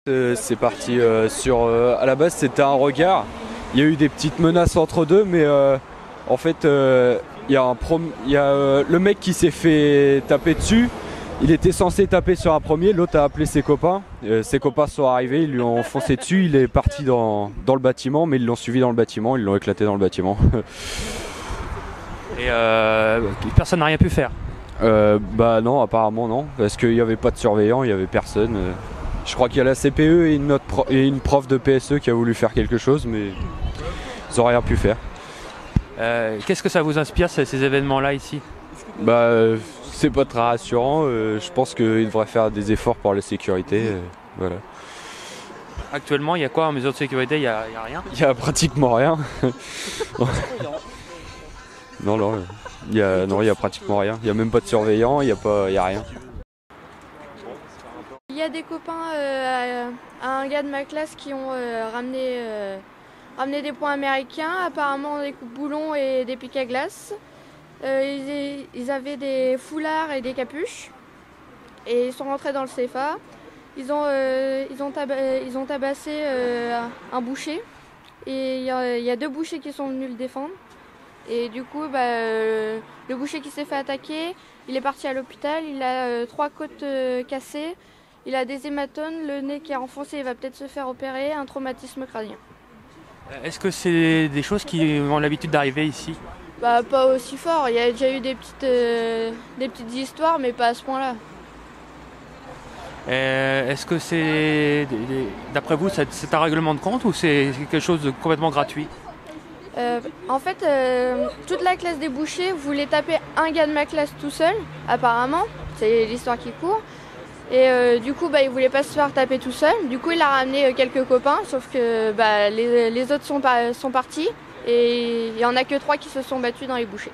C'est parti à la base c'était un regard. Il y a eu des petites menaces entre deux, mais en fait il y a, le mec qui s'est fait taper dessus. Il était censé taper sur un premier, l'autre a appelé ses copains. Ses copains sont arrivés, ils lui ont foncé dessus. Il est parti dans le bâtiment, mais ils l'ont suivi dans le bâtiment, ils l'ont éclaté dans le bâtiment. Et personne n'a rien pu faire. Bah non, apparemment non, parce qu'il n'y avait pas de surveillant, il n'y avait personne. Je crois qu'il y a la CPE et une prof de PSE qui a voulu faire quelque chose, mais ils n'ont rien pu faire. Qu'est-ce que ça vous inspire, ces événements-là ici? Bah, c'est pas très rassurant. Je pense qu'ils devraient faire des efforts pour la sécurité. Voilà. Actuellement, il y a quoi en mesure de sécurité? Il y a rien? Il y a pratiquement rien. Non, il y a pratiquement rien. Il y a même pas de surveillant, il y a rien. Il y a des copains à un gars de ma classe qui ont ramené des points américains, apparemment des coupe-boulons et des pics à glace. Ils avaient des foulards et des capuches et ils sont rentrés dans le CFA. Ils ont tabassé un boucher et il y a deux bouchers qui sont venus le défendre. Et du coup, le boucher qui s'est fait attaquer, il est parti à l'hôpital, il a 3 côtes cassées, il a des hématomes, le nez qui est enfoncé, il va peut-être se faire opérer, un traumatisme crânien. Est-ce que c'est des choses qui ont l'habitude d'arriver ici? Pas aussi fort, il y a déjà eu des petites histoires, mais pas à ce point-là. Est-ce que c'est, d'après vous, c'est un règlement de compte ou c'est quelque chose de complètement gratuit? En fait, toute la classe des bouchers voulait taper un gars de ma classe tout seul, apparemment. C'est l'histoire qui court. Et du coup, il voulait pas se faire taper tout seul. Du coup, il a ramené quelques copains, sauf que les autres sont partis. Et il y en a que 3 qui se sont battus dans les bouchers.